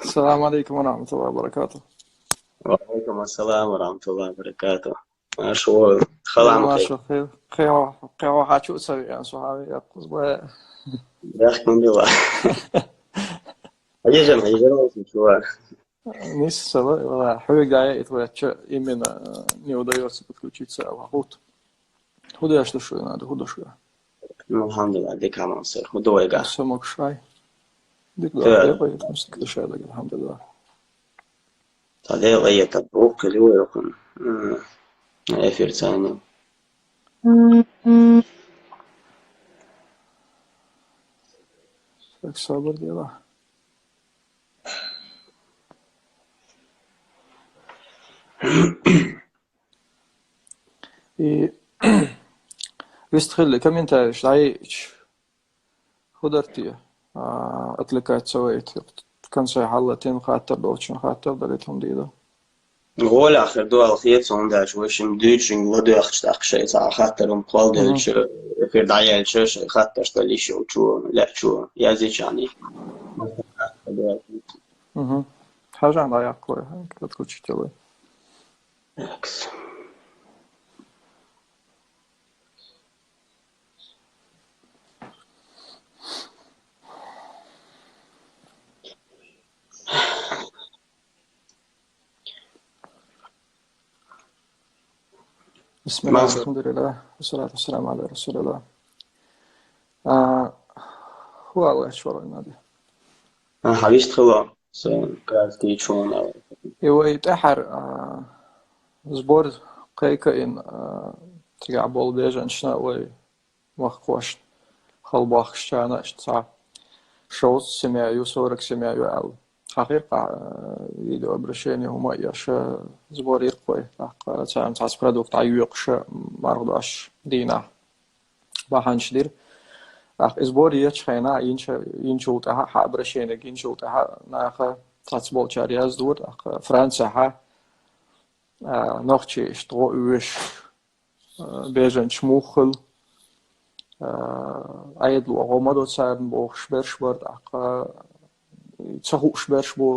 السلام عليكم ورحمة الله وبركاته. وعليكم السلام ورحمة الله وبركاته. شو خلا يا مخير. ماشي خير خير خير حاجة تسوي يعني صحابي يقص بقى. يا أخي من الله. هجم شو. Нис села حوي جاي يتوجه именно не удается подключиться а вот худо что надо худо что الحمد لله ديك عم نصير مدوقة. سمك شاي ديك ده ترى دقيقة يتمسك الشاي ده الحمد لله. هذا غير تبوك اللي هو يكون أفير ثاني. Так صبر دي и выстхل كم انت شايش خضرتي отвлекать سويت в конце حلتين خاطر دوتشن خاطر دلتهم دي ده. غول آخر دو الخيط صندوق وش مدوشين لدو أخش أخشى إذا خاطر مقال دلش في دعية شش خاطر تليش وشو لا شو يازيش يعني. حاجة عندها يعقوي подключить его. بسم الله الحمد لله والصلاة والسلام على رسول الله. هو الله شو النادي. حبيش تخلص كاس كي شون. هو يتأحر زبور قيكا إن تجع بول بيجان شنا وي مخوش خلباخ شانا اشتسع شوز سمايو سورك سمايو أو حقيقة يدو أبرشيني هما ياش زبور يرقوي تعم تعس برودكت عيوقش مرضاش دينا باهنش دير زبور يش خينا ينشو تها حابرشيني ينشو تها ناخ تعس بول شارياز دور فرنسا ها نوchtje stro uus bezen schmuchel ayed lo romado saren bo schwerschwort tsahu schwerschbo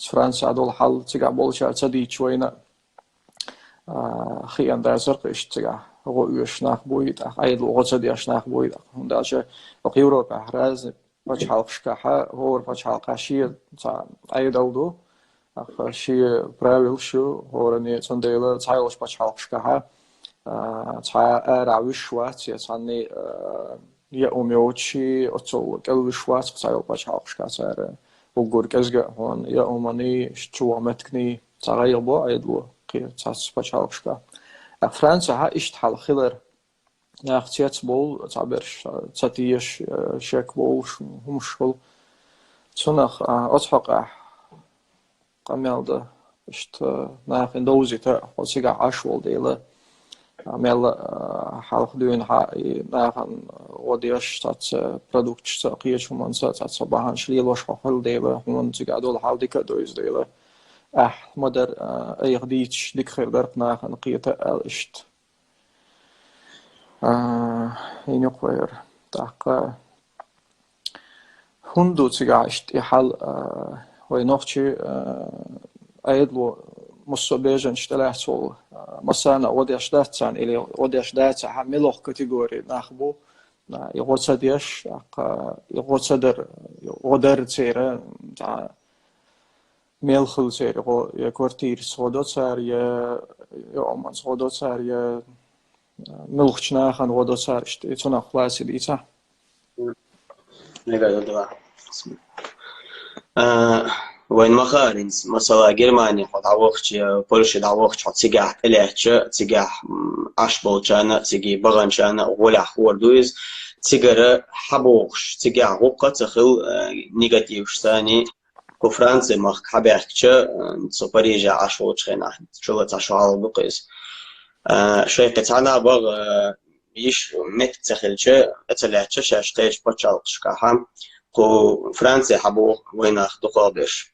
Franz adol hal tsiga bolcha tsadi chwena khian da zerq ishtiga ro uus nach boyd ayed lo tsadi nach boyd und also auch Europa raz was halfska hor was halkashi ayed audo شيء правил شو هورني صنديلة تعالش بتشالش كها تعال راوي شوات يعني يا أميوتشي أتصل كل شوات تعال بتشالش كسر وجور كذا هون يا أماني شو متكني تعال بو أيدلو كي تعال بتشالش كه فرنسا ها إشتحال خلر يا اختيات بول تعبرش تاتيش شك بول هم شغل تناخ أضحك قميلده اشت ناخ اندوزيتا وسيغا عشوال ديلا ميل حالق دوين ناخ وديش تات برودكت قيش ومنسا تات صباحان شليلوش حل ديلا ومن سيغا دول حال ديكا دويز ديلا مدر ايغ ديتش ديك خير درق ناخ نقيتا اشت ينو قوير تاق هندو سيغا اشت يحال وينوختي أيضا مصابيجن اشتلاحول مثلا وديش داتسان إلى وديش داتس حملوه كاتيجوري ناخبو يغوص ديش يغوص در ودر تيرا تاع ميلخل تيرا يا كورتير صودات سار يا أمان صودات سار يا ملخش ناخن ودات سار اشتيتنا خلاص ديتا نقدر دوا. وين مخارنز مثلا جرمانيا قد عوقت بولشة عوقت حط سجاح إلهش سجاح عشبول كان سجي بغن كان ولا حوار دويز سجارة حبوخش سجاح وقت تخل نيجاتيف ثاني كفرنسا مخ حبيحكش سوبريجا عشبول خينا شغلة عشوال بقيس شركة أنا بغ يش مت تخلش أتلهش شاشتاج بتشالش كحام كو فرنسا حبوخ وين أخدقابش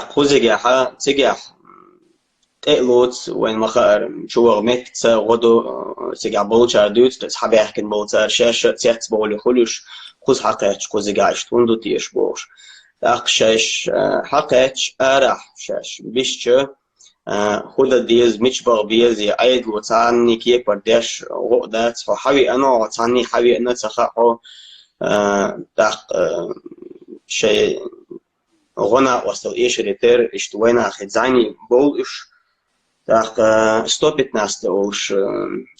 خوزجاحة تجاح تقلوت وين مخار شو مت غدو تيجي بولشار دوت بس حبيح كن بولشار شاشة تيت بولي خلوش خذ حقيقش خذ جايش توندو تيش بوش أقشش حقيقش أرح شاش بيشة خود ديز مش بغبيز يعيد وتعني كي بردش وقدات فحوي أنا وتعني حوي أنا تخاحو تاق شيء غنا وصل إيش ريتر اشتوينا أخذ زاني بولش تاق ستوبت ناس توش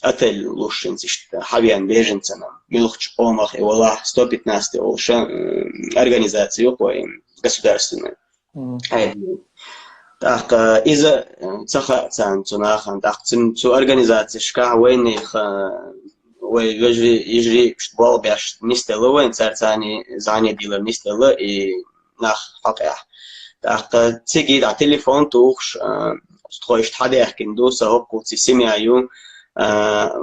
أتل لوشين تشت حويان بيجن سنة ملخش قومخ والله ستوبت ناس توش организацию كوي государственную تاق إذا تخا تان تناخن تاق تن организации شكا وين يخ ويجري بشتبال بيش نستلا وين صار ثاني زاني ديلر نستلا إي ناخ حقيقة تاق تيجي على تليفون توخش تخويش تحدي يحكي دوسا هوكو تسمع يوم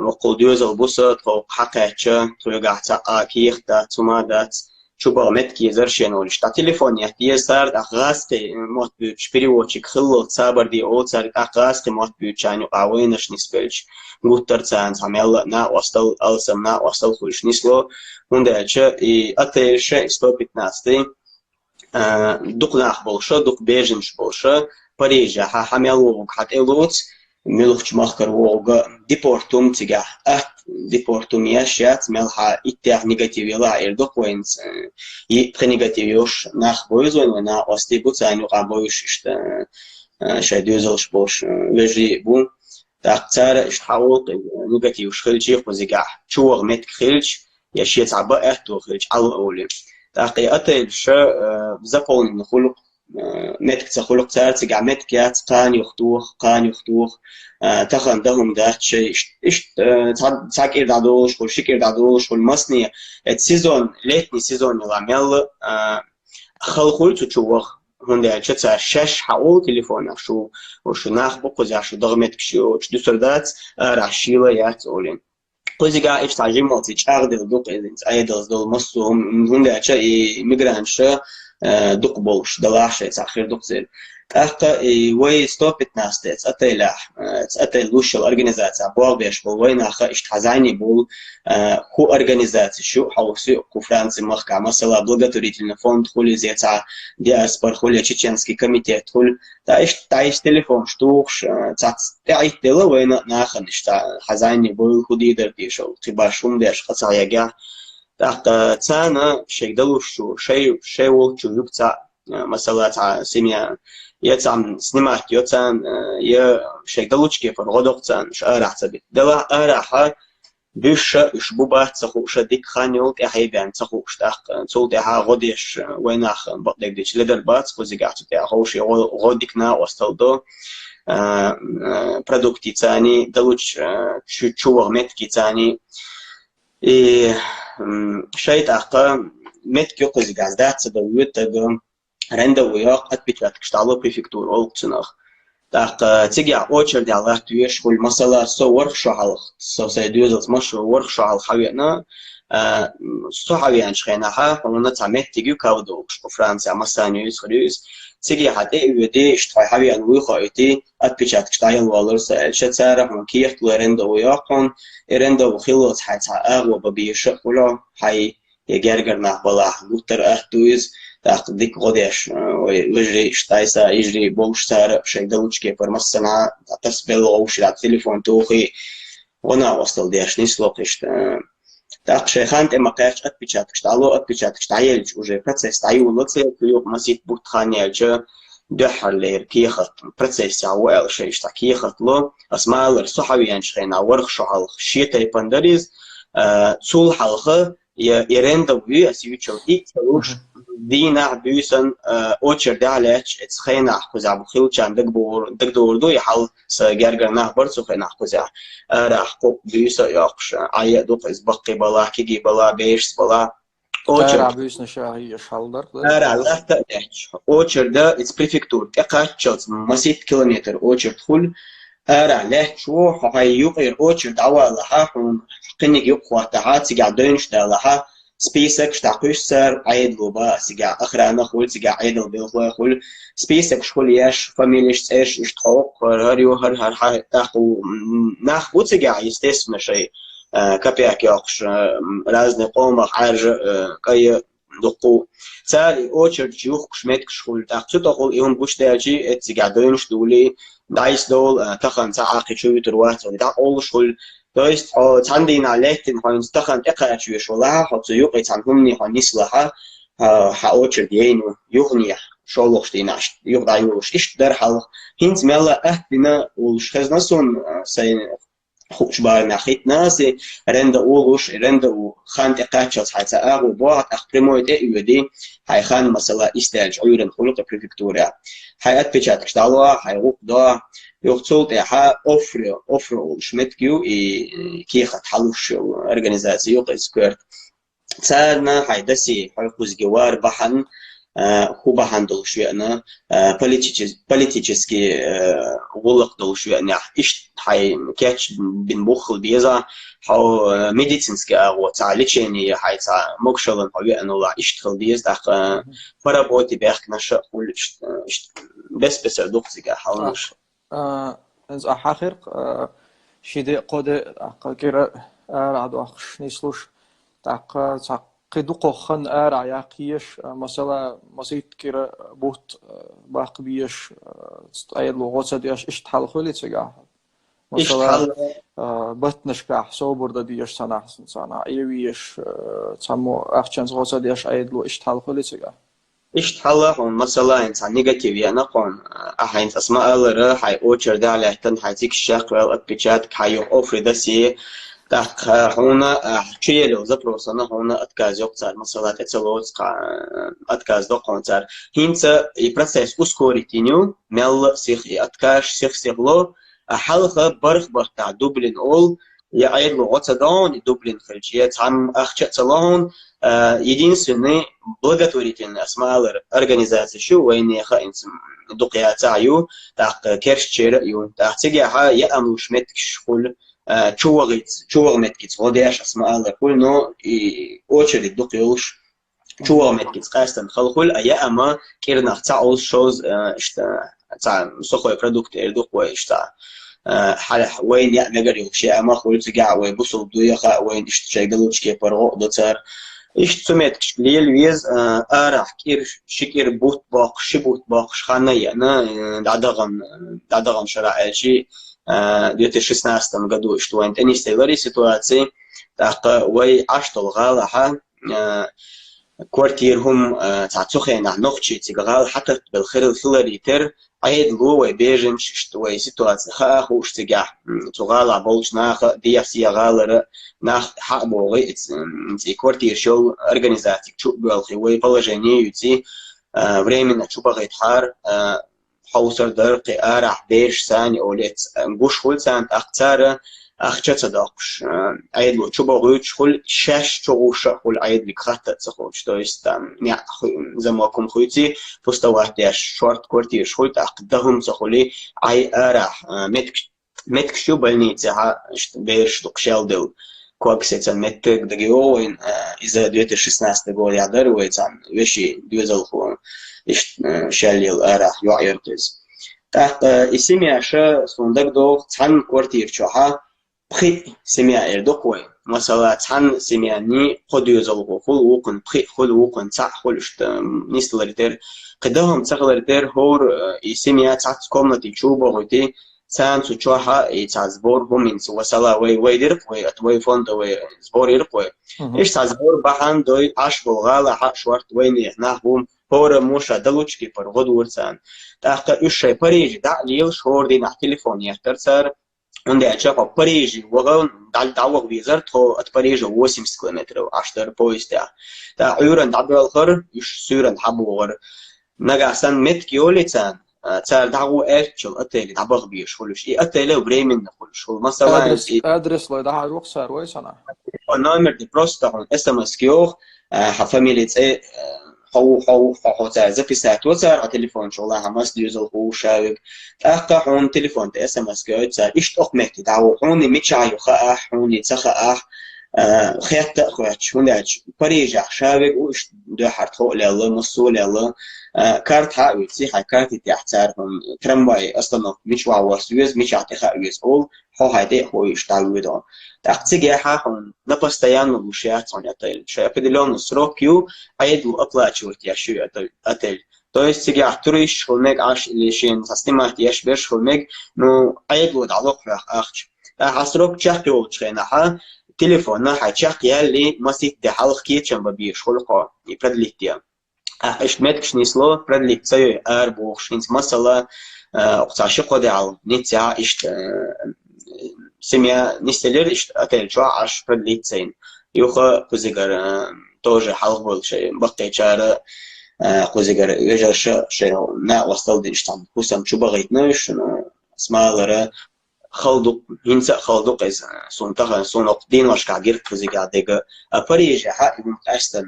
وقول دوزر بوسا تخو حقيقة تروح تعا كيخ تا تمادات شو بعمل كيزر شنولش تا تليفون يحتاج صار أغاسقي موت بيش بريوتشك خلو صابر دي أو صار أغاسقي موت بيش يعني قاوينش نسبلش قطر تان ساميلا نا وصل ألسم نا وصل خلش نسلو هندا شيء أتى شيء ستوبت ناستي دوك ناخ بولشة دوك بيجنش بولشة بريجة حملوك حتى لوت ملوخش مخكر ووغا ديبورتوم تيجا ديبورتوم ياشات ملها إتيا نيجاتيف لا إردوك وينس يبقى نيجاتيف يوش ناخ بويزون ونا أستي بوتسان يقع بويش إشت شاي دوزلش بوش وجري بو تاقتار إشتحاول نيجاتيف شخلجي خوزيقع شوغ متك خلج ياشيت عبا إحتو خلج على أولي تاقي أتي بشا بزاقون نخلق متك تخلق تارتي قاع متكات قان يخطوخ تخن دهم دات شيء إيش تاك إردادوش كل شيء إردادوش كل مصني السيزون ليتني سيزون يلعمل خلقول تشوخ هندا شتى شش حاول تليفون شو وشو ناخ بقوز شو ضغمتك شو دوسر دات راشيلا يات أولين قوزي قاع إيش تعجب مالتي أغدل دوق إذن أيدلز دول مصهم هندا شيء ميجرانش دوق بولش دلاش تأخير دوق زين أحقا وي ستوبت ناستيت أتى لوش الأورجانيزاتيا بوغ بيش بول وين أخا إشتحزاني بول هو أورجانيزاتي شو حوسي كو فرنسي مخكا مثلا благотворительный фонд خولي زيتا диаспор خولي чеченский комитет خول تعيش تليفون شتوخش تعيش دلا وين ناخن إشتحزاني بول خودي درتي شو تباشون ديش خصا يجا تحت تانا شيء دلوش شيء وقت يبتع مثلا تاع سيميا يتعم سنمات يتعم ي شيء دلوش كيف الغدق تاع شارع تبي دلا أراح بيش إشبوبات تخوش ديك خانيوك أحيبان تخوش تاخ صوت أها غديش وين أخ بدك ديش لدر بات خزيقات تاع خوش غديكنا وستلدو برودكتي تاني دلوش شو متكي تاني شيء تاخ متكي خزيقات دات تدويت تدوم رندا وياق أتبتلك شتالو بريفكتور أولتناخ تاق تيجي أوتشر ديالله تويش كل مسألة صور شحال سيدوز مش ورق شحال حوينا سو حويان شخيناها ومن تعمد تيجي كاودو فرنسا مثلا يسخريز تيجي حتى يودي اشتغل حويان ويخايتي أتبتلك شتايل والرس شتسارة هم كيف رندا وياقون رندا وخلص حتى أغلب ببيش ولا هاي يجرجرنا بلا لوتر أهتويز تاخديك غديش ويجري شتايسا يجري بوشتار شيء دلوشكي فرمسنا تسبل وش على التليفون توخي وانا وصل ديش نسلوقش تاخ شيخانت اما قاش اتبيشاتك تعالو اتبيشاتك تعيلج وجه процесс تعيو لطي كيوق مسيت بوتخانيالج دحر لير كيخت процесс عوال شيء اشتكيخت له اسمال صحويان شخينا ورخ شعل شيتاي بندريز سول حلقه يرندا وي اسيوتشو تلوش دينا بيسن اوتشر دالش اتسخينا خزع بخيلچان دغدور دو يحل سجرجرنا برسو خينا خزع راح قو بيسا يقش عيا دوق از بقي بلا كيجي بلا بيش بلا اوتشر بيسن شاهي شالدر لا لا تاش اوتشر دا اتس بريفكتور اقاچت مسيت كيلومتر اوتشر تخل له شو هاي يقير اوتشر دعوا لها قنيك يقوى تعاتي قاعدينش لها سبيسك شتاقوش سر عيد لوبا سيجا أخرانا خول سيجا عيد البيخوا خول سبيسك شخول ياش فاميليش إيش إشتخوق هريو هر تاخو ناخو سيجا يستسمى شيء كبيك ياقش رازني قوم حاجة كي دقو سالي أوتشر جيوخ شميت شخول تاخو تاخول يوم بوش داجي اتسيجا دوينش دولي دايس دول تخن تعاقي شوي تروات دا أول شخول то есть цандина летин хон стахан экачу шола хот юк цангумни хон нислаха ха очер дейну югния шолохштинаш юг да юш иш дерхал хинц мела ахтина ул шхезнасон сайн خوشبار نخیت ناسی رنده اولوش رنده او خان تقاچات حتی آگو باعت اخبرموید ایودی های خان مثلا استرج عیرن خلق پرفکتوریا هایت پیچاتش دالوا های غوب دا یوختصولت ها افر شمتکیو کیخت حلوش ارگانیزاسی یوقیز کرد سارنا های دسی های خوزگوار بحن هو بهندل شوية политически ولقدل شوية إيش هاي كاتش بنبخل بيزا هاو медицински أو تعليشيني هاي تع مكشلن هاي أنو لا إشتغل بيز دق فرابوتي بيحك نشأ كل بس دوقتك حاولش إنز أحاخر شيء قد كيرا رعد أخش نيسلوش تق قدوق خن عياقيش مثلا مسيت كيرا بوت باقبيش أيد لغات دياش إيش تحل خلي تجاه مثلا بتنش كح صوبر دياش سنة أيويش تسمو أخشان لغات دياش أيد لو إيش تحل خلي تجاه إيش تحل هون مثلا إنسان نيجاتيفيا نقون أحين اسماء الله هاي أوتشر ده على تن هاي تيك الشق والأبيجات كايو أوفر دسي تاخ هنا شيلو زبروسنا هنا أتكاز يقصر مثلا تسلوز أتكاز دقونتر هينت البروسيس أسكوريتينيو مل سيخ أتكاش سيخلو حلقة برخ بتاع دوبلين أول يعيد لغة دون دوبلين خلجيات عم أخشى تلون единственный благотворительный اسماء организация شو وين يخاينس دقيات عيو تاق كيرشير يو تاق تيجيها يأموش متكش كل شو متكيس وديش اسماء الله كل نو очередь دقيوش شو متكيس قاستن خلقول يأما كيرنا تعوز شوز تاع سوقي برودكت يردقوا اشتا حال وين يأمجر يوشي أما خلول تجع ويبصل دويخا وين اشتشيجلوش كي برغو دوتر إيش سمعت كشليل ويز أرح كير شكير بوت باق شبوت باق شخانة يعني دعدغن شرع شيء 2016 году что они стояли ситуации так وي أشتغل غالها كوارتيرهم تعتقين نخشي تجعل حتى بالخير الفلوريتر عيد لو وبيجن شتوي سيتواتي خا خوش تجع تغال بولش ناخ ديافسي غالر ناخ حق بوغي انتي كوارتير شو организации شو بالخوي положение يتي временно شو بغيت حار حوصر درقي أرح بيش ثاني أوليت نقوش خل سانت أختار أخشى صداقش عيد لو شو بغيت خل شش شغوش خل عيد لك خطة تخوش تويست نيا زماكم خويتي فستوات داش شورت كورتي خل تأقدهم تخلي عي أرح متك شو بلنيتي ها بيش دقشال دل كوكسيتان متك دقيقوين إذا 2016 قول يعدر ويتان وشي دوزلخو إيش شاليل أرح يعيرتز تحت اسمي عشاء صندوق دو تحن كورتير شوها بخي سميع إردوكوي مثلا تحن سميعني خد يزلقو خل وقن بخي خل وقن تح خلشت نيستلرتر قدهم تغلرتر هور سميع تحت كومنتي تشوبه هوتي سان سوتشوها تعزبور هم من وصلا وي ديرك وي اتوي فوند وي زبور يرقوي ايش تعزبور بحان دوي عش بوغالا حق شورت وين نحبهم هور موشا دلوچكي پر غدورسان تاق يش بريج دعليل شهور دي نح تليفون يحترسر عندي اتشاف بريج وغن دعوق بيزرت هو ات بريج 8 كيلومتر عشر بويستا تا عيورن دعبل الخر يش سورن حبوغر نغاسان مت كيوليتان تار دعو ارتشل اتيلي دعبغ بيش خلوش اي اتيلي وبريمن خلوش مثلا ادرس لو دعا رخصار ويسنا نمر دي بروستا اس ام اس كيو حفاميليت اي هو записать وصار على تليفون شغلها ماس يوزل هو شاوب أخا حون تليفون اس ام اس كود صار إيش تأخمك دعوة حوني متشعي خاء حوني تخاء خيات تأخذ هنداش بريجع شابك وش ده حرتو لله مصول لله كارت حاوي تصيح كارت تحتارهم ترمباي أصلا مش وعوس يوز مش عتخا يوز أول هو هيدا هو يشتغل ده تحتيجي حاهم نبستيان ومشيات صنع تيل شيء كده لون سروكيو عيدو أطلع شورت يا شو أتيل то есть تيجي احتريش هناك عاش اللي شين تستمع تياش بيش هناك نو عيدو دعوق أخش حسروك تشحتو تشينها تليفون حيتشاق ياللي مسيت دي حلق كيتشن ببيش خلقا يبردليتيا اشتمتكش نيسلو بردليك تسيو اربوخ شينت مسلا اقتعشقو دي عال نيتيا اشت سميا نيستلر اشت اتل شو عش بردليك تسين يوخا كوزيغر توجه حلق بول شيء بقي شارع كوزيغر يجرش شيء نا وصل دي اشتام كوسم شو بغيتناش اسمع خلدق هنسا خلدق إذا سنتها سنق دين وش كعير كذا دقة أبريج حق يوم أحسن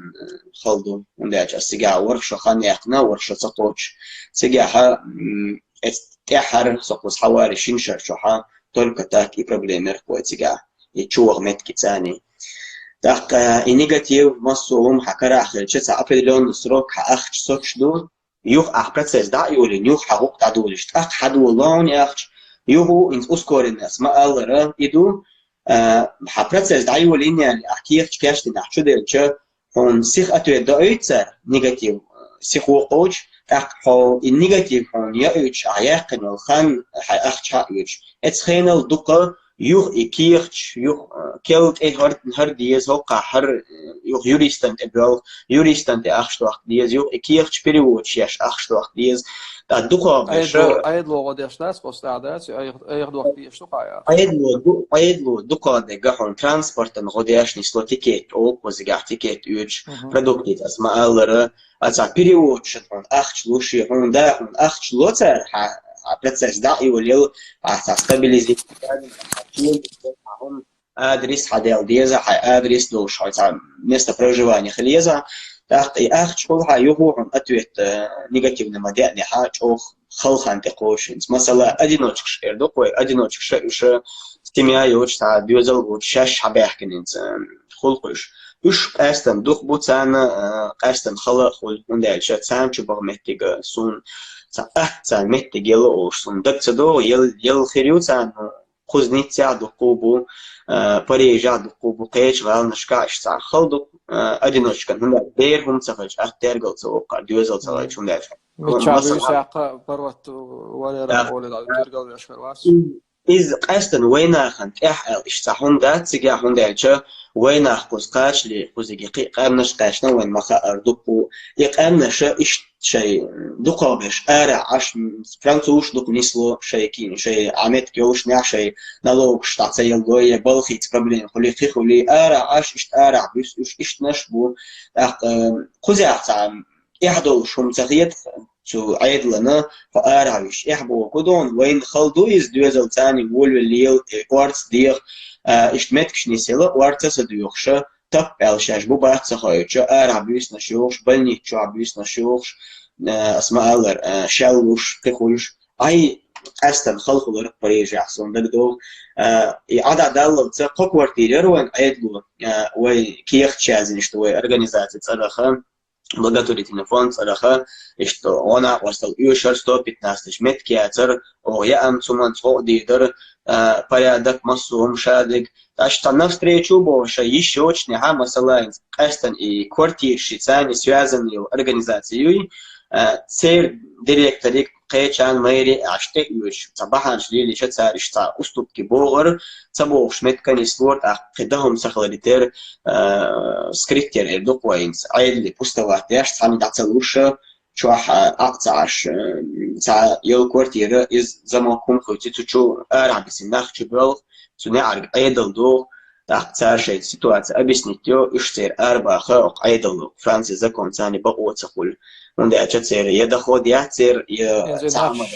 خلدق ونداج السجع ورش خان يحنا ورش سطوش سجع استحر سقوس حواري شنشر شوحا تلك تاكي بروبليمر كوي سجع يتشوه مت كتاني دق إنيجاتيف مصوم حكرا أخر شتى أبريلون سروك حأخش سوتش دو يوخ أحبرتس دا يولين يوخ حقوق تعدولش أخ حدولون يأخش يوهو إنت أسكور الناس ما ألرا يدو حبرتس دا يولين يعني أحكيش كاش نحشو دلتش هون سيخ أتوي دا أيتسر نيجاتيف سيخ وقوج أخ هو النيجاتيف هون يأيتش عياقن والخان حأخش حأيتش اتخينل دوكا يوخ إكيرتش يوخ كيلت هر ديز هو قاحر يوخ يوريستانت إبرال يوريستانت أخشتوخ ديز يوخ إكيرتش بريوتش ياش أخشتوخ ديز دوكا بش أيد لو غاديش ناس بستعدات أيد وقت يشتوقع أيد لو دوكا دقة هون ترانسبورتن غاديش نسلو تيكيت أو كوزيجا تيكيت يوش برودكتيت أسماء ألرا أتا بريوتش هون أخش لوشي هون دا هون أخش لوتر процесс да и улил стабилизировать адрес حدال ديزا адрес دوش место проживания خليزا تحت أخ شغلها يهون أتويت نيجاتيفنا مدينة حاج أو خلخان تقوشنز مثلا أدينوتش إردوكوي أدينوتش إيش تيميا يوش تا بيوزل وشاش حبيحكنينز خلقش إيش أستن دوخ بوتان أستن خلا خل وندالش تسام شبه مهتيجا سون أحسن مهتيج يلا أوشون دكتور يل خيروتان خزنيتيا دقوبو بريجا دقوبو قيش غال نشكاش تاع خلدو أدينوش كان هنا بيرهم تفج أترجل توقع دوزل تلاقي شو نعرف متشابه ساق بروت ولا رقول هذا ترجل يشكر واس إذ أصلاً وينا خنت إحال إشتاحون ده تجاهون ده إيش وينا خزقاش لي خزقي قامناش قاشنا وين ما خاطر دقو يقامناش إيش شيء دقابش أرع عش فرنسوش دق نسلو شيء كين شيء عمت كيوش نع شيء نلوكش تعطي اللوية بالخيت قبلين خلي خلي أرع عش إشت أرع بس إشت نشبو خزع تعم يحضر شو متغير شو عيد لنا فأرعيش إحبو كدون وين خلدو يزدوزل تاني وول الليل وارتس دير إشتمتكش نسيلا وارتس ديوخشا تب الشاش بو بعد سخايتش أرعبيس نشوخش بلني شعبيس نشوخش اسمع الله شالوش تخوش أي أستن خلق لرق بريج يحصل دلدو عدا دلل تقوى كوارتير وين عيدلو وين كيخ تشازن إشتوي أرجانيزاتي تصرخا благотворительный фонд цараха, и что он остал еще 115 меткиатер, о я амцуман цодидер, порядок массум шадик, а что навстречу больше еще очень хамасалайн, эстен и квартирщи цани связанные организацией, цер директорик قيتشان ميري عشتك يوش صباحا شليلي شتسار اشتا أستوبكي بوغر صبوغ شمت كان يسلورت أقدهم سخلاليتر سكريبتير إردوك وينس عيد بوستوات ياش تصاني دعتلوش شوح أقطعش تا يو كورتير إز زماكم خوتي تشو أرع بسناخ تشبال سنعرق أيضا دو تحتار شيء سيتواتي أبسنيتيو إشتير أربع خاق أيضا فرانسي زكون ثاني بقوة تقول وندي أشتير يدخود يحتير يتعامل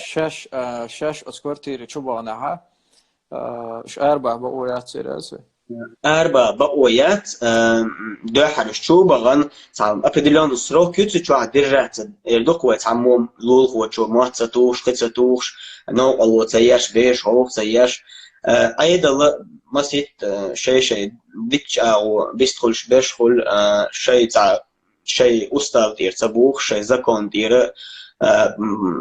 شاش أسكورتير تشوبا نها إيش أربع بقويات سيراسي أربع بقويات دو حرش تشوبا غن تعلم أبدلون السرو كيوتو تشو عدرات إردوكوا تعمم لول هو تشو موات ستوش قد ستوش نو الله تياش بيش هو تياش أيضا مسيت شيء ديك أو بيستخلش بيشخل شيء شيء أستاذ دير تبوخ شيء زكون دير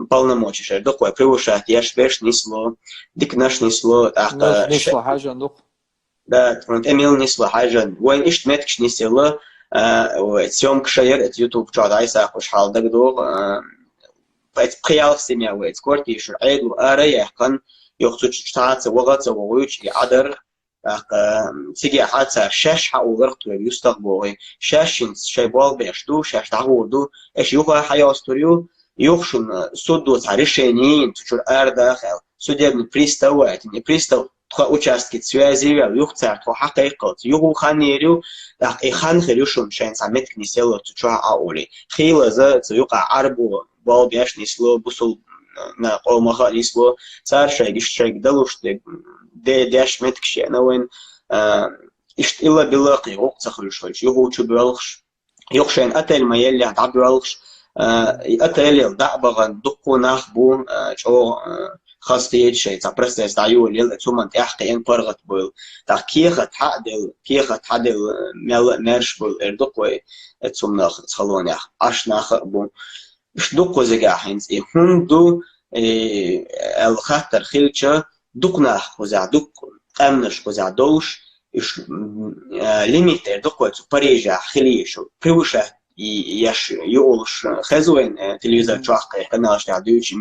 полномочия докой превышает яш беш нисло дик наш нисло ناش نسلو حاجة ندق да фронт эмил нисло حاجة وين إشت متكش نسلا وتيوم كشير ات يوتيوب جاد عيسى خوش حال دقدو فايت قيال سيميا ويت كورتي شرعيد وآريا كان يخطوش تشتعات وغط وغويش يعدر تيجي حتى شاش حاولرت ويستقبل شاشين شيء بال بيشتو شاش تعودو إيش يوقع حياة ستوريو يخشون سودو تعريشينين تشور أرداخل سوديا بريستوات بريستو تخا участки связи يختار تو حقيقة يو خانيريو يخان خليشون شين سامت كنيسيلو تشوا أولي خيلة ذا يوقع عربو بال بيش نسلو بوصل نا قوم خالصلو صار شيء دلوش داش متكشي أنا وين إشت إلا بلاقي وقت خليش يو شو بيلخش يخشين أتل ما يلي هتعبيلخش أتل دعبغن دقو نخبو شو خاصية شيء تبرز دعيول يلا ثم تحقق إن فرغت بول تحقيق حدل مل مرش بول إردقوي ثم نخ خلوني عش نخ بو إيش دقو زجاحين هندو الخطر خلشة دقنا خزع دق أمنش خزع دوش إيش ليميت إردقوي تبريجا خليشو بروشة يش يولش خزوين تلفزيون شاقي قناش تعدوش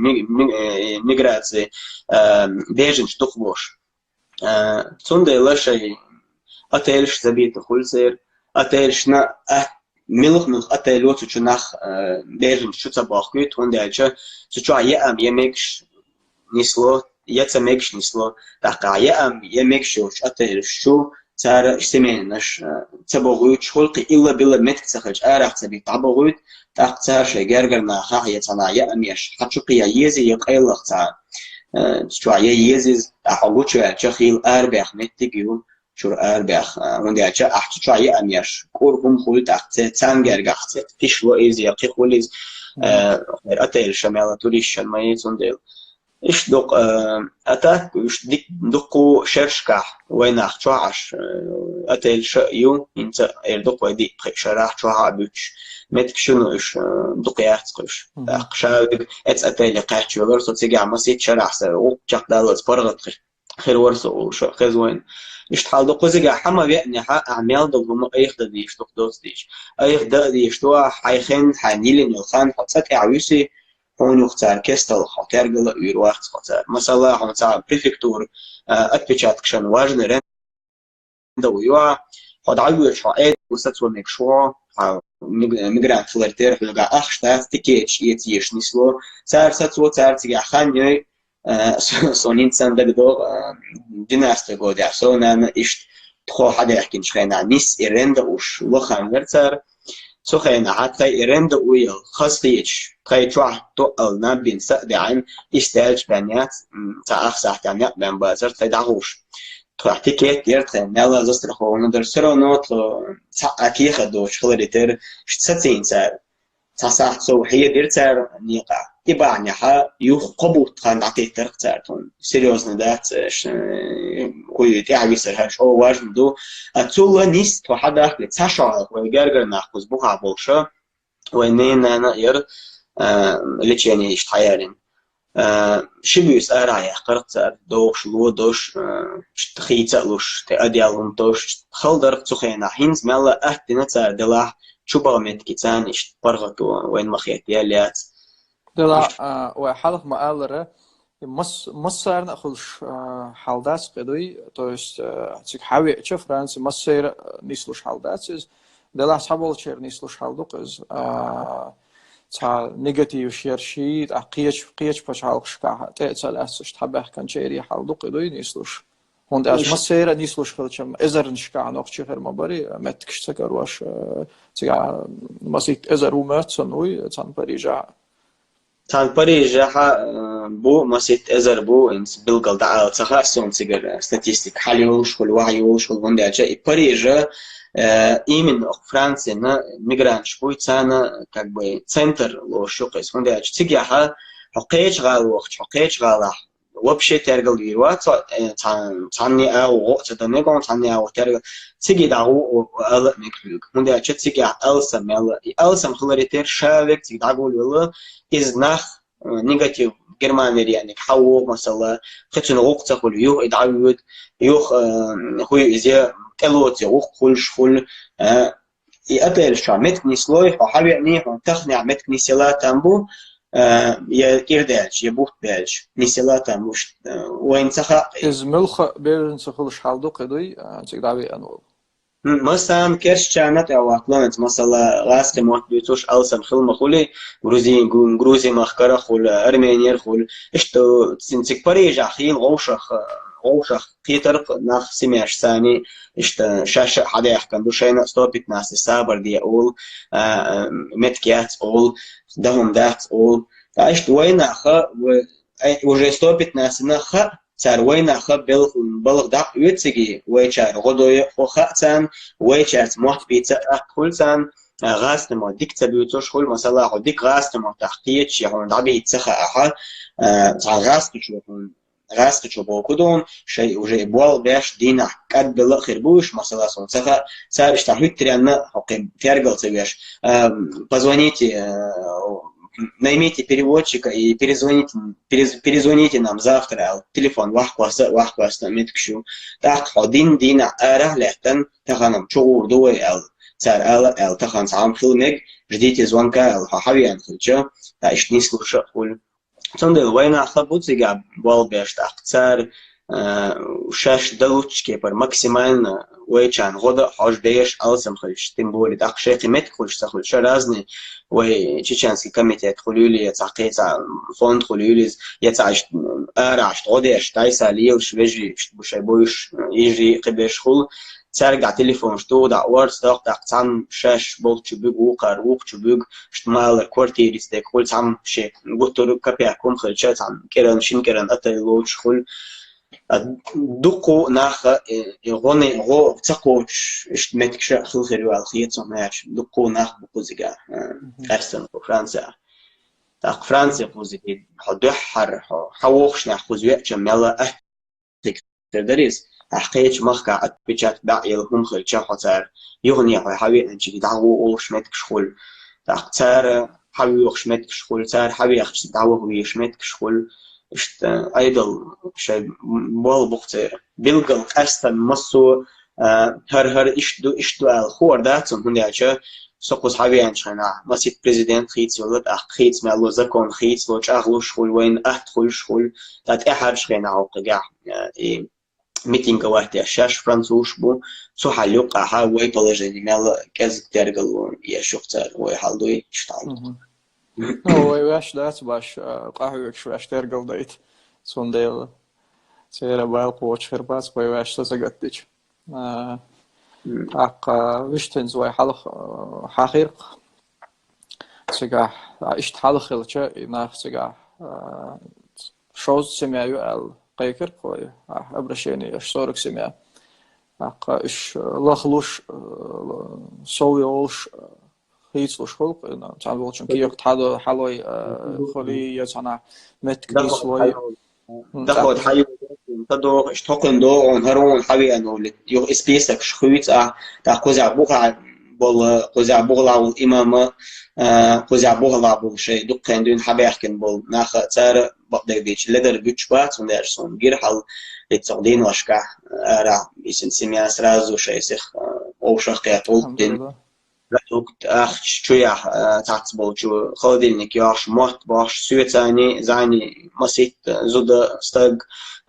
ميغراتي بيجنش تخبوش توندا لشي أتيلش زبيت خلصير أتيلش نا ملخ أتيلوت تشنخ بيجنش شو تباخكي توندا أجا تشوا يمكش نسلو يتمكش نسلو تقع يمكش أتيلش شو صار اجتماعينش تبغوت خلقي إلا بلا متك تخرج أرح تبي تبغوت تختار شيء جرجرنا خاية صناعية أميش حتشوقي يزي يقيل اختار شوية يزيز أحوجت شوية تخيل أربح متجيو شو أربح وندي أشة أحط شوية أميش كورهم خلط أحط تانجر أحط فيش وإيزي يقي خليز أتيل شمالة توريش الماء تندل إيش دق أتاك إيش دقو شرشكة وين أختشعش أتيل شيء أنت إردق ودي شرح شوها بيش متك شنو إيش دقيات قش أقشاق أتيل قاعد شغل صوت سجع مسيت شرح سر وجق دالت فرغت خير ورثة وشو خزوين إيش تحال دقو سجع حما بيعني حق أعمال دقو أيخ ديش دق دوس ديش أيخ ديش توا حيخن حنيلين الخان حتى عويسي هون يختار كستل خاطر قل يروح خاطر مثلا هون تاع بريفكتور أتبتشات كشان واجن رندا ويوا هاد عيوة شاعد وستو مكشوا ميجرانت فلرتير حلقة أخشتات تكيتش يتيش نسلو تار ستو تار تيجا خانيوي سونين سان دقدو ديناست قود يعسونا إيش تخو حدا يحكي نشخينا نيس إرندا وش لخان غرتر سخينا حتى إيرند ويل خاصيش تروح تقل نبين سأدعين يستاج بنيات تأخ ساعتين بين بازر تدعوش تروح تكيت يرتين نلا زستر خون درسرو نوت لو أكيد خدوش خلريتر شتسين سعر تصح سوحية ديرتر نيقع يبعني حا يخبط خان عتيتر ترتون سيريوزن دات كوي تعبي سرهاش أو واجن دو أتولا نيست وحدا لتساشع ويجرجر ناخذ بقع بولشة وإنين أنا ير لتشيني يشتحيرين شبيس أرايح قرطر دوش لو دوش تخيت لوش تأديالهم دوش خلدر تخينا هينز ملا أهتنا تار دلاه شو مت كيتان إيش برغتو وين مخيت ياليات دلا وحلق مقالرة مصر نأخذش حالداس قدوي تويست تك حاوي تشوف فرنسا مصر نيسلوش حالداس دلا أصحابه شير نيسلوش حالدوقز تا نيجاتيف شيرشي قيش باش حالقش كاه تأتل أسش تحبه كان شيري حالدوق قدوي نيسلوش هون داش مصر نيسلوش خلشم إزر نشكا نوقش غير مباري متكش تكروش تيجا مسيت إزر ومات صنوي تان بريجا تان بريجا بو مسيت إزر بو إنس بلقل دعال تخاصون تيجر ستاتيستيك حاليوش كل وعيوش كل بندع جاي بريجا именно Франция на мигрант шпуйцана как бы центр лошукис. Он дальше тигяха حقيقة غالوخ حقيقة غاله وبشي ترجل يروات تعني أو تدنيكون تعني أو ترجل تيجي دعو أل مكلوك هندي أشت تيجي ألسم يلا ألسم خلريتير شابك تيجي دعو يلا إز نخ نيجاتيف جرمانيا يعني حوو مثلا خدش نقوق تقول يوه يدعود يوه هو إذا كلوت يوه كلش كل يقتل شو متكني سلوي وحبي يعني تخنع متكني سلات أمبو يا كيرداج يا بوت باج نسيلات أمبوش وين سخا إز ملخ بيرن سخلش حالدو قدوي تقدعي أنو مثلا كرش كانت أو أطلانت مثلا غاست موت بيتوش ألسن خل مخولي جروزي مخكرة خل أرمينير خل إشتو تنتك بريج أخيل غوشخ كيترق ناخ سماش ثاني إشت شاشة حدا يحكم دوشينا ستوبيت ناس السابر دي أول متكيات أول دهم دات أول فإشت وين أخا وجه ستوبيت ناس نخا صار وين أخا بلغ دق يتسجي ويشار غدوي وخاتان ويشار موت بيتا أكل تان غاست ما ديك تبيوتوش كل مثلا ديك غاست ما تحقيق شيء هون دعبي يتسخ أحد غاست شو غاست شو بوكودون شيء وجه بوال باش دينا قد بلا خربوش مثلا سخ صار اشتهيت ترينا حقي ترجل تبيش позвоните наймите переводчика и перезвоните нам завтра. Телефон вахквас на меткшу. Так один дин ара лехтен таханам чугур дуэ эл. Цар эл тахан сам филмег ждите звонка эл хахавиан хылча. Та иш не слушал хул. Цондел война хабуцига болбеш так цар шаш далучки пар максимально ويشان غدا حاج ديش ألسم خلش تنبولي دق شيء قيمت خلش تخل شرازني وتشانسي كمية خلولي يتعقيت فوند خلولي يتعش أرعش غداش تايسا ليلش بيجي بشي بوش يجي قبيش خل ترجع تليفون شتو دا وارد دق تام شاش بول تشبوق وقر وق تشبوق شتمال كورتيريس دك خل تام شيء قطر كبيعكم خلشات تام كيران شين كيران أتلوش خل دقو ناخ غني غو تقوش اشتمتك شا خل خيرو الخيط سماش دقو ناخ بقوزيجا أرسن فرنسا تاق فرنسا قوزيجي حدحر حوخش ناخ قوزيات جميلة أهتك تدريس أحقيش مخكا أتبجات بعيل هم خل شاحتار يغني حوي أنجي دعوة أول شمتك شخول تاق تار حوي وخشمتك شخول تار حوي أخش دعوة هو يشمتك شخول إشت أيضا شيء بالبقت بيلقى أصلا مصو هر إشتو الخور داتهم هندي عشان سقوس حبيان شنا مسيت بريزيدنت خيت ولد خيت مالو زكون خيت لوش أغلو شغل وين أدخل شغل تات أحد شغلنا عقجع ميتينغ واحد الشاش فرنسوش بو سو حلوق أحا وي بلجني مال كذا ترجلون يشوفتر وي حلوي اشتغل هو واش دات باش قهوة شواش ترجل دايت صنديل سيرا بالقوش خرباس واش تزقتش أق وشتن زوي حلق حقيق سجح إشت حلق خلشة ناخ سجح شوز سمعوا القيكر قوي أبرشيني إيش صورك سمع أق إيش لخلوش سويولش هيتلوش خلق إنه تعال چون كي يقطع حلوي خلي يصنع متكني سوي دخل حي تدور اشتقن دور هرون حبي أنه يو إسبيسك شخويت تا قزع بوقع بول قزع بوغلا والإمامة قزع بوغلا بول شيء دقين دون حبي أحكن بول ناخ تار بقدر ديش لدر بيتشبات وندرسون غير حل للتقدين واشكع راه يسن سمياس رازو شيء سخ أو شقيات ولدين رأيت أخ شوية تعتبر شو خالدينك ياش مات باش سويتاني زاني مسيت زود استق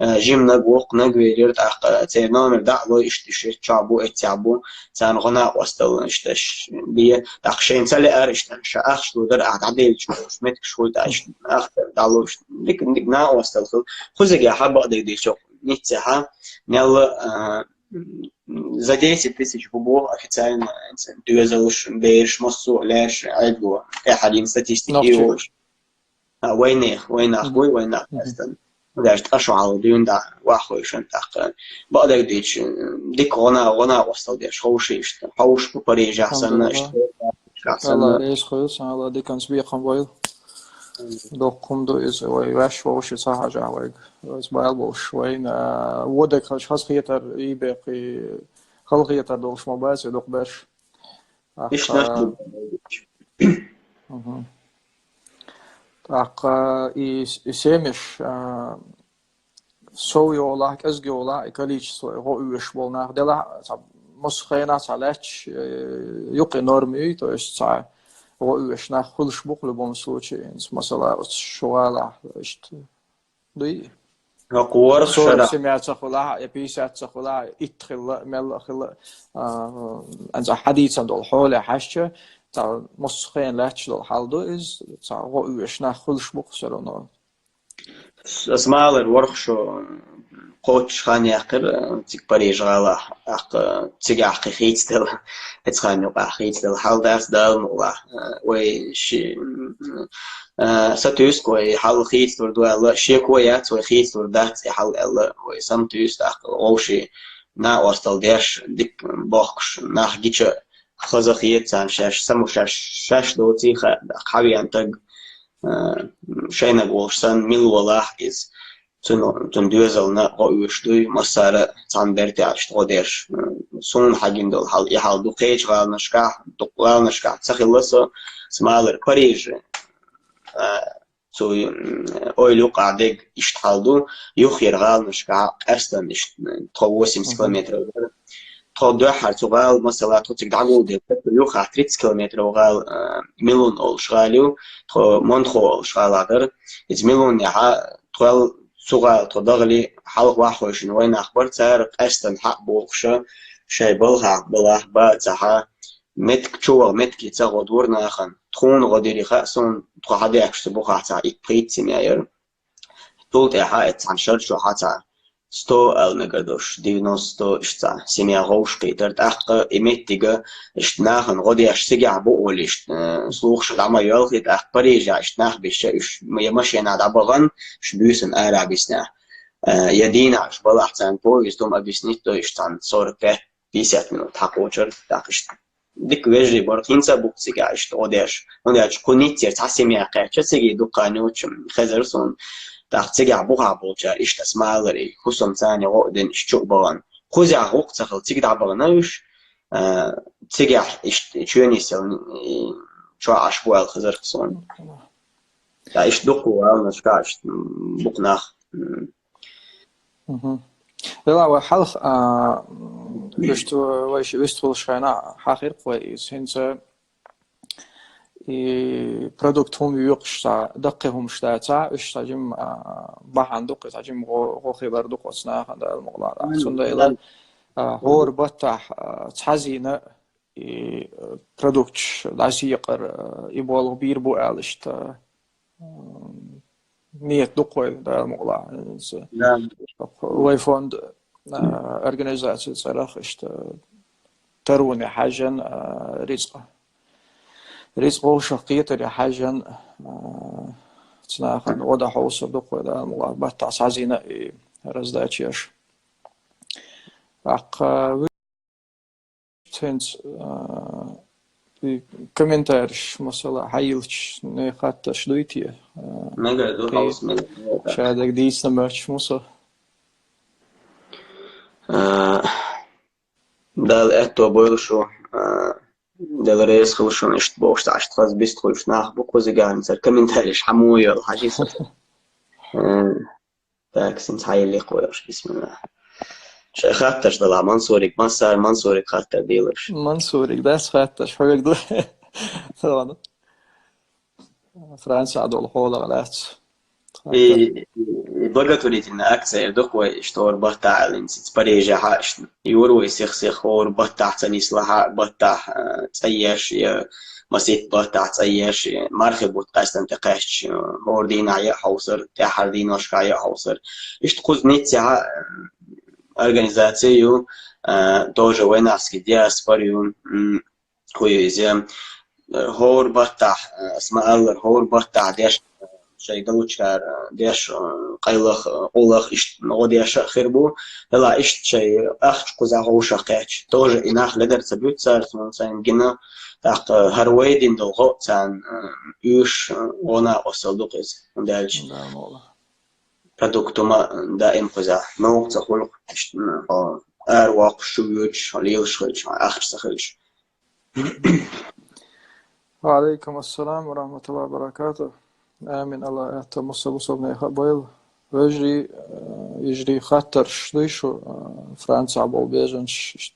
جيم نجوق نجويرت أخ تنامر دعوة إشتشيت شعبو اتعبو تان غناء واستل إشتش بيه أخشين سلة أرشتن شأخ شلو در أعداديل شو متك شو تعيش أخ دعوة لك نجنا واستل خذك يا حبا دي شو نتسحا نل за 10 тысяч бубов официально двигались бейш массу ляш айдго один статистики وين أخوي وين أحسن وداش أشعل دون دا وأخوي شن تق بقدر ديك غنا وصل ديش خوشيش خوش ببريج أحسن الله إيش خويس الله ديك كان سبيق خمبايل دقم دو إز ويش وش صح جاوج إسماعيل بوش وين ودك خش خيتر يبقي خلقيتر دوش مباز يدق باش إيش أخ نشبه أخ يسمش سو يولا كأزج يولا يكليش سو هو يش بولنا دلا مسخينا سالش يقي نورمي то есть هو يش نخلش بقول بمسوتشي مثلا شوالا إشت دوي قوار صور شرح سمعت خلا يبيسات خلا يدخل مل خلا أنت حديثا دول حول حشة تا مسخين لاتش دول حال دو إز تا هو يش نخلش بقول سرنا اسمع الورخشو قوتش خاني أقر تك بريج غالا أق تك أقي خيت دل اتخاني وقع خيت دل حال داس دال مغلا ويش ستوس كوي حال خيت دل دوال شي كويات وخيت دل دات حال ألا وسام توس أق أوشي نا وصل ديش ديك بوخش ناخ جيتش خزخيت عن شاش سمو شاش دوتي خابي أنتج شينا قولشتن ميل ولاح إز تون دوزلنا قويشتوي مسارة تان برتي عشت قديش سون حاجين دول حال يحال دو قيج غال نشكح دقال نشكح تسخلصو سمالر باريج سوي اويلو قاعدك اشتغلدو يخير غال نشكح أصلا تقوسم كيلومتر تقدر حرتوغال مثلا تقدروا دي يوخا 30 كيلومتر وغال مليون أول شغاليو تو منخو شغالادر إز مليون يها توال سوغال تدغلي حلق واحد وين أخبار تعرف أصلا حق بوخشة شيء بلها بلاه باتها متك شو متك يتساقط دورنا أخن تكون غديري خاصون تقعدي أكشت بوخا تا إكبريت سمير طول تها عن شرط حتى 100 نقدرش 90 إشتا سميا غوش قيتر تأخ إمتيجا إشتناخن غدي أشتجع بقول إشت سلوخش العما يالخيت أخ بريجا إشتناخ بيش إش يمشي ناد عبغن شبيسن آرا بيسنا يدينا إش بلح تان بويز دوم أبيسنيتو إشتان صور بيت 50 minut حقوشر تاقشت ديك وجري بركينسا بوكسيجا إشت أوديش ونياش كونيتير تحسميا قاعدة تسيجي دوقانوش خزرسون تاخذ بوها بوجا إيش تسمع لري خصوصا ثاني عقدن إيش بغان خوزي عقد تخل تيجي بغناوش تيجي إيش تشوني سون شو عشبوا الخزر خصون لا إيش دقوا على نشكاش بقناخ لا وحلخ بشتو ويش بيستول شينا حقير كويس هنسا برودكت هم يقشتا دقهم شتاتا إشتا جم بحان دقة جم غو خبر دقة سنا خند المغلا سند إلى هور بتح تحزينة برودكت لاسي يقر يبغى بير بو علشت نيت دقة ده المغلا ويفوند organisatie صراخ إشت تروني حاجة رزق وشقية لحاجة تناخن وضح وصدق ولا مغابة تعزينا رزداتيش أق تنس كومنتارش مثلا حيلش نخاتش دويتي ماذا دو هاوس ماذا شادك ديس نمرش مثلا دال إتو بويلشو دل رئيس خلشون إشت بوشت عشت خاص بيست خلش ناخ بوكوزي قاعد سر كومنتاريش حموية الحاجة سر تاكسنس هاي اللي قويش بسم الله شيء خاتش دلع منصورك ما صار منصورك خاتر ديلش منصورك داس خاتش حقك دل ثواني فرنسا عدو الحولة غلات بقى تريد إن أكثر دقوة إشتور بطع لنسيت بريجة هاش يورو يسيخ ور بطع تنيس لها بطع تأيش مسيت بطع تأيش مرخب وتقاستن تقاش هور دينا يا حوصر تحر دينا شكا يا حوصر إشت قوز نيتها أورجانيزاتيو دوجا ويناسكي دياسبريون كويزيم هور بطع اسمع الله هور بطع ديش شيء دلوشار ديش قيلخ أولخ إشت نوديش خربو هلا إشت شيء أخش قزا غوشة قاتش توج إناخ لدر تبيت صار مثلا جنا تاق هرويدين دلغو تان يوش ونا أصدقز دالش نعم والله. продуктума دائم قزا موقت خلق إشت أرواق شويش ليش خلش أخش خلش. وعليكم السلام ورحمة الله وبركاته. آمين الله مصب صبنا يخبيل يجري خطر شو فرنسا عبو بيجنش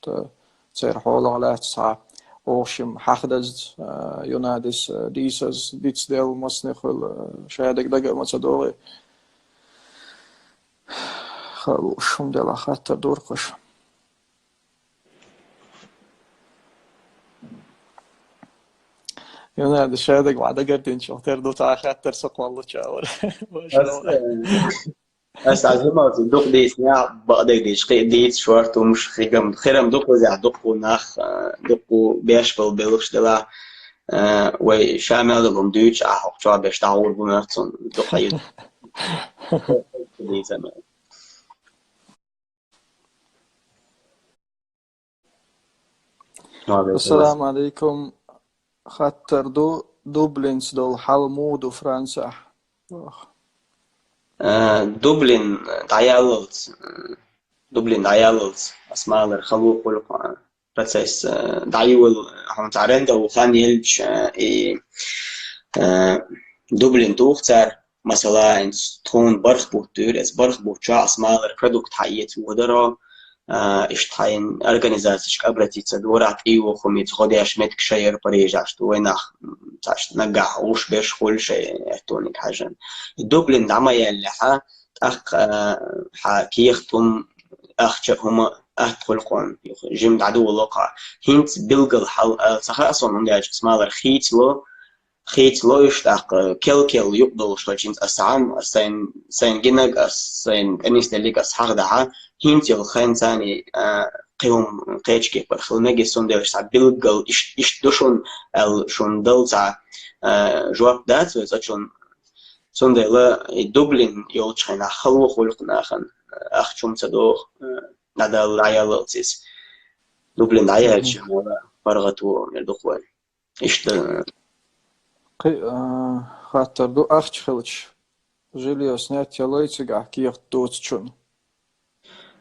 تصير حول على تسعة وشم حخدز ينادس ديسز ديتس ديل مصنخل شهادك دقا مصدوري خلوشم ديلا خطر دورقش. ينادس شهادك بعد قردين شوتر دو تاع خطر سق والله تشاور. بس عزيمة دوق ديس نع بقدر ديش قي ديس شوارت ومش خيرم دوق وزع دوق وناخ دوق بيش بالبلوش دلا وشامل لهم دوتش أحق شو بيش تعور بمرتون دوق حيد ديس أنا. السلام عليكم. خطر دوبلينز دول حلمود وفرنسا. دوبلين دايالوز اسماء الخلوق والقرآن بس دايول هم تعرض وخان يلج دوبلين توختار مثلا إن تون برخبوت دور اس برخبوت شا اسماء البرودكت حيات ودرا اشتاين organizaciją قبرتي تدورات ايو خميت خديش متك شير بريجاش وينخ تاش نجح وش بيش كل شيء تونيك حاجة دوبلين دعما يلحا أخ حكيختم أخشهم أدخل قون جيم عدو الواقع هنت بلغل حل صح أصلا من داش اسمه خيت لو يشتاق كل يقدر شلون أسعام سين جنگ سين أنيس تليك أصحاب ده هنت يلخين ثاني قيوم قيش كيف برخلناجي سندش تاع بلغل إيش دوشون شون دل تاع جواب دات وزاتشون سندلا دوبلين يلشين خلو خلقنا خن أخشم تصدق ندل عيالاتيس دوبلين عيالش ولا فرغتو يدخل إيش خاطر دو أخش خلش جيليا سنات يلايتسجع كيخ دوتشون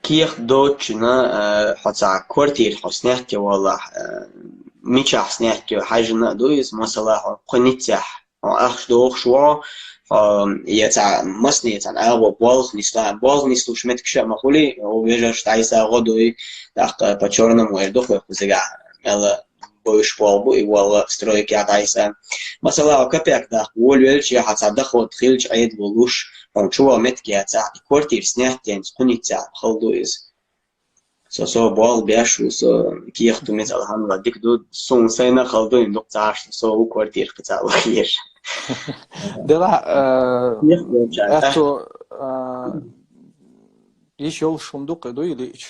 كيخ دوتشنا حتى كورتير حسنات والله ميتش حسنات حاجة دويز مثلا قنيتح أخش دوخ شوا يتع مصني يتع أغو بالغ نسلو شمتك شيء مخولي وبيجرش تعيسى غدوي دق بتشورنا مويردوخ ويخوزجع يلا بوش بالبو والله سترويك يا تعيسى مثلا كبيك دق والويلش يا حتى دخل تخيلش عيد بولوش شو متك يتع كورتير سنتين قنيتح خلدويز سو بال بيشو سو كيخ توميز الحمد ديك دو سون سينا خلدوين دق تعش سو كورتير قطع وخير دلا أتو إيش يول شندوق دو يليش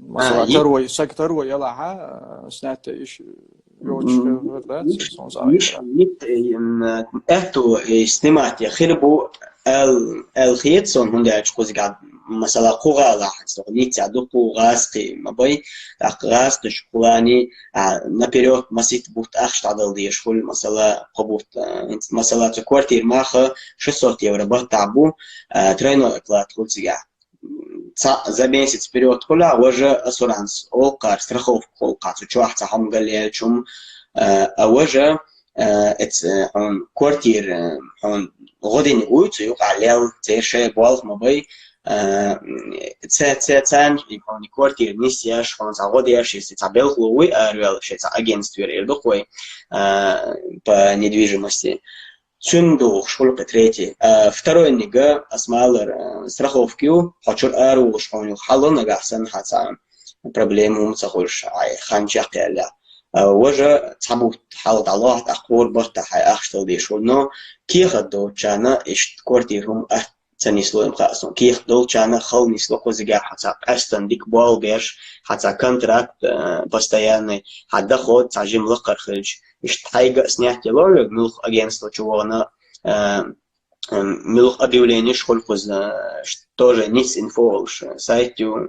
مثلا تروي سك تروي يلا ها سنات إيش يوش غيرات سون مش أتو استمعت يا خربو الخيط سون هندي أشكوز قاعد مثلا قوغا راح تغنيت عدو قوغاسقي ما بي غاسق شكلاني наперёд مسيت بوت أخش عدل دي شغل مثلا قبوت مثلا كوارتير ماخه 600 евро بتعبو тройной оклад خلصيا за месяц вперед كلها وجه أسورانس أوقار страховку أوقات وشو أحسن هم قال لي شو وجه on كوارتير on غدين قوت يوقع ليل تيشة بالغ ما بي تان يكون كوارتير نسياش он заводящий если забелгловый арвел шеца агентство ирдохой по недвижимости Сундук школка третий. Второй нига асмалер страховки хочу ару школу халон агасан хасан проблему мцахурш ай ханчак яля. وجه تعبوا حاول الله تأخور برتا حي أخشتل دي شو إنه كيخ دو كنا إيش كورتيهم تنسلو إمخاصون كيخ دو كنا خل نسلو كوزجار حتى أستن ديك بال بيش حتى كونتراكت постоянный حدا خود تعجم لقر خرج إيش تحيق سنيات يلور ملخ أجنستو شوانا ملوخ объявление школьхуз тоже ниц инфолш сайтю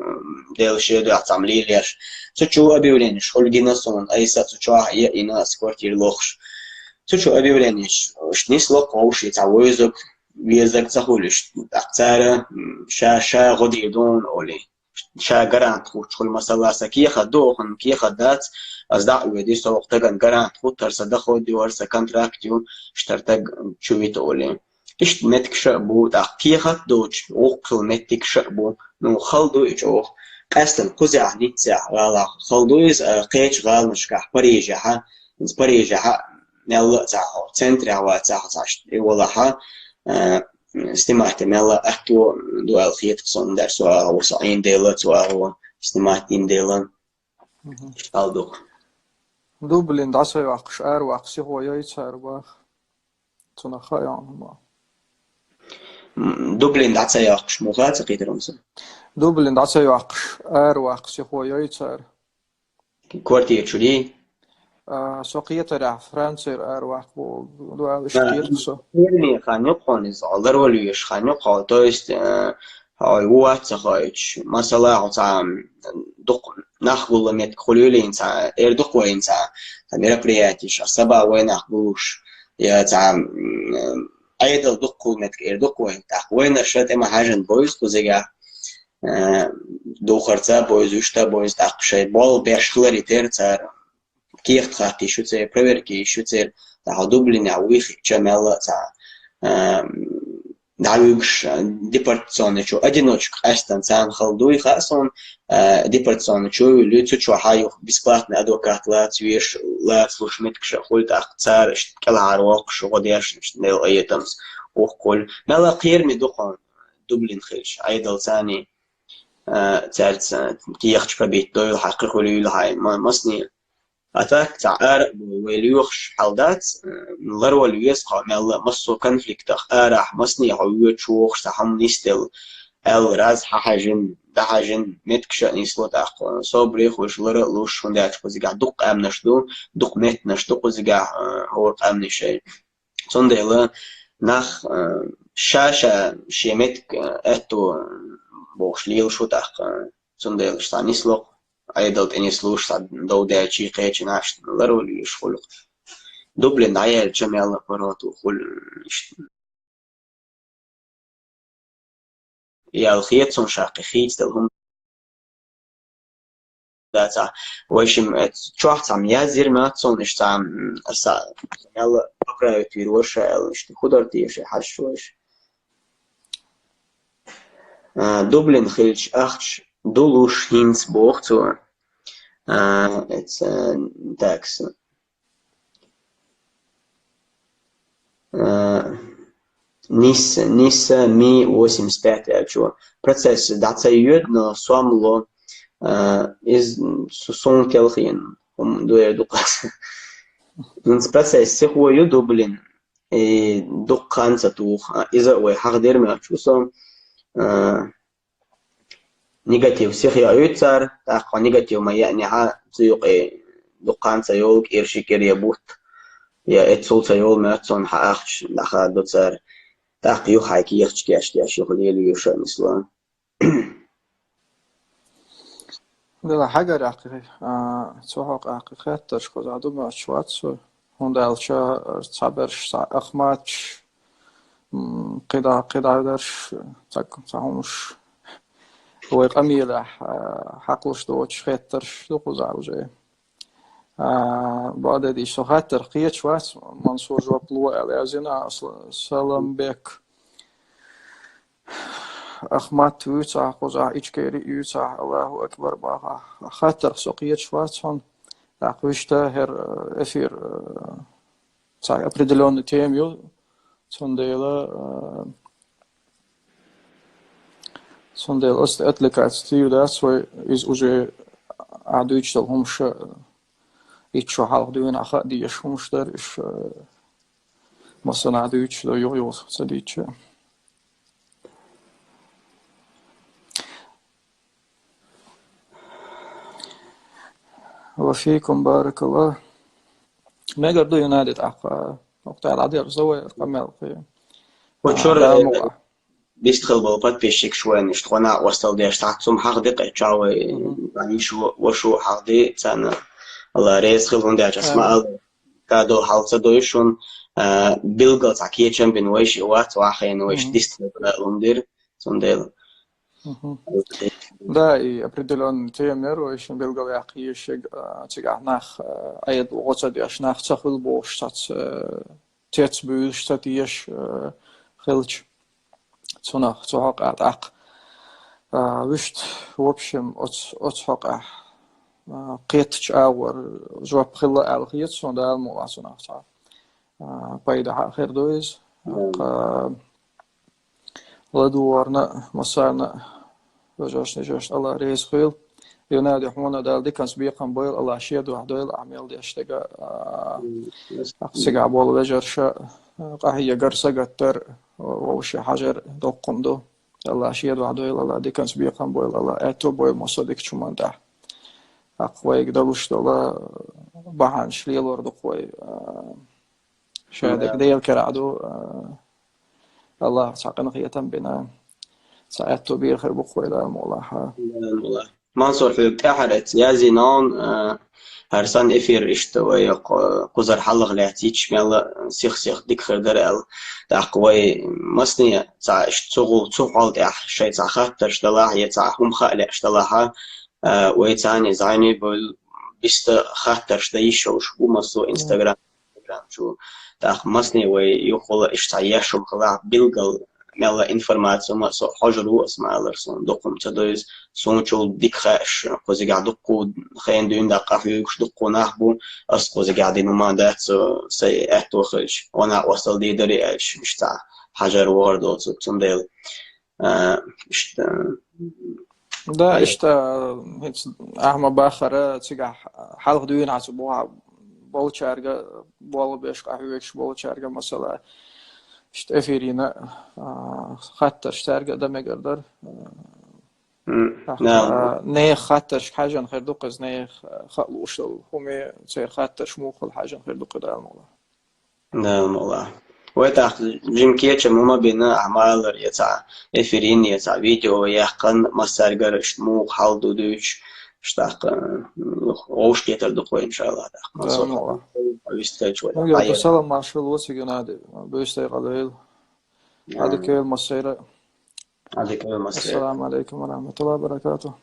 делше до атамли леш сучу объявление школьгина сон айса сучу я инас квартир лохш сучу объявление шнис лох оуши тавозок везак цахулиш акцара ша годидон оли ша гарант ху школ масала сакия дохан кия дат азда уеди соқтаган гарант ху тарсада ходи варса контрактю штартаг чувит оли إيش نتك شعبو تحقيقات دوج وقل نتك شعبو نو خلدو إيجوه قاستن قزع نتسع غالا خلدو إز قيش غال نشكح بريجها إز بريجها نلا تعه سنتر عوا تعه تعش ولاها استمعت ملا أحكو دو الخيط صندر سؤال وصعين ديلا سؤال استمعتين ديلا خلدو دوبلين دعسي وعقش وعقسي هو ييتسار باخ تنخا يعني دوبلين دعسي يعقش مغات قيدرونسن دوبلين دعسي يعقش وعقسي هو ييتسار كوارتير شولي سوقية ترى فرنسا وعقو دو اشتيرسو يعني خانيو قانز على روليش خانيو قاتوست هاي وات هايش مثلا عطام دق نخبل مت خلولين تا اردق وين تا مرقرياتيش سبا وين نخبلوش يا تعم أيضا دق مت اردق وين تا وين شات ما حاجة بويز كوزيجا دو خرطة بويز وشتا بويز تقشي بال بيشخلري تيرتار كيف تخاطي شو تصير بريفركي شو تصير تا دوبلين عويخ جمالة تا دعويش ديبارتيشن شو أدينوش أستن سان خلدوي خاصون ديبارتيشن شو ليتو شو حيو بسباتنا أدوكات لا تويش لا تلوش متكش قلت أختصار كل عروق شو قديش نيل أيتمز وكل ملا قير مدوخن دوبلين خيش أيضا ثاني تعرف كي يخش ببيت دويل حقيقي ليل هاي ما مصني أتاك تعار وليوخش حالدات لروا ليسقى ملا مصو كونفليكت أرح مصني عيوت شوخ سحم نستل ال راز حاجن ده حاجن متكش نسلو تاق صبري خوش لرا لوش ونداش كوزيجا دق أمنش دو دق مت نش دق كوزيجا هو أمن شيء صندلا نخ شاشة شيمتك أتو بوش ليل شو تاق صندلا شتاني سلو أيضا إني سلوش دودة شيء قيش ناش لرولي يشخلق دوبلين عيال جميع الأمراض وخل يا الخيط صن شاقي خيط دلهم داتا ويشم تشوح عم يازير ما تصون إشتعم أسا يلا بقرأ يطير ورشة إشت خضرتي شيء حش شويش دوبلين خيلش أخش دولوش هينس بوختو it's tax nis mi 85 actual процесс дацаюдно сомло из сон келхин дуэ дукас нс процесс هو يدوبلين دقان ستوخ إذا وحقدر ما تشوسم نيجاتيف سيخيا يوتسر تاق نيجاتيف ما يعني ها زيوق دقان سيولك إرشيكير يبوت يا إتسول سيول ما تصون حاخش لخا دوتسر تاق يو حاكي يخشكي أشتي يخلي لي يوشا مثلا ده حاجة رأقي سوحق حقيقة تشكو عدو ما شواتسو هوندا الشا صبرش أخماتش قدا درش تاك تاهمش هو قميلة حقلش دوتش خيترش دو قزعوجي بعد دي شو خاطر قيت شوات منصور جواب لو الازنا سلام بك اخمات ويتا قزع ايشكيري يوتا الله اكبر باها خاطر سقيت شوات هون تاقوشتا هر افير صار определённый темью Sondel ist etlikats das weil ist уже адучтал хумш ичо халдуин аха ди шумштар иш масана адуч до йо садич وفيكم بارك الله ما قدو ينادي أقا وقت العدير زوي رقم القيم وشور ده مقع. بيستخدم بلوبات بيشيك شوية نشتغلنا وصل ديش تحتهم حق دقة شاوي يعني شو وشو حق دي تانا الله ريز خلون دي آمين. اسماء كادو حالة دويشون بيلغل تاكيه چن بنويش وات واخين ويش ديستخدم لوندير سونديل Да, и определенный темер, очень белговяк еще цигах нах аид угоцад яш нах цахил бош тац тец бюл штат яш хилч цунах цухак атак вишт в общем от хак قيتش اور جواب خلا الخيط سون دا مو عصنا صح بايدا خير دويز لدورنا مسارنا وجوش الله رئيس خيل ينادي حمونا دال دي كان سبيقا بويل الله شيد وحدويل أعمال دي اشتغى سيقع بول وجرشا قاهية قرصة قتر ووشي حجر دوقم دو الله شيد وحدويل الله دي كان سبيقا بويل الله اتو بويل مصدق شمان ده أقوى يقدروش دولا بحان شليل وردو قوي شادك ديل كرعدو الله تعقنا خيطا بنا ساعات بير خير بقوي لا مولاها منصور في بتاحرت يا زينون هرسان إفير إشتوي قزر حلق لعتيش ميلا سيخ ديك خردر ال تقوي مصنية تاع شغل تقول تاع شيء تاع خاطر اشتلاح يتاع هم خالق اشتلاحها ويتاني زاني بول بيست خاطر شتيشو شو مصو انستغرام شو تاع مصني ويخول اشتعيش وخلاع بيلقل ملا انفورماتسيو ما سو حجرو اسمع لرسون دقم تدوز سونچول ديك خاش قوزي قاعد دقو خين دون دقه فيكش دقو نحبو اس قوزي قاعدين ما دات سي اتو خش وانا وصل دي دري اش مش تاع حجر وردو تندل مش ده اشتا احمد باخره تيجا حلق دوين عصبوها بولشارجا بول بيش قهويش بولشارجا مثلا اشت افيرينا خاطر شتارجا ده مقدر نه خاطرش حاجة خير دوقز نه خلوش همي تصير خاطرش مو كل حاجة خير دوق ده الموضوع ده الموضوع ويتاخ جيم كيتش مما بين أعمال يتاع إفرين يتاع فيديو يحقن مسارجرش مو حال دودش اشتاق وش كيتر دقوي إن شاء الله ده الموضوع ويستكش ولا يا سلام ما شاء الله وسيجنا هذا بيشتغل قليل هذا كل مسيرة هذا كل مسيرة السلام عليكم ورحمة الله وبركاته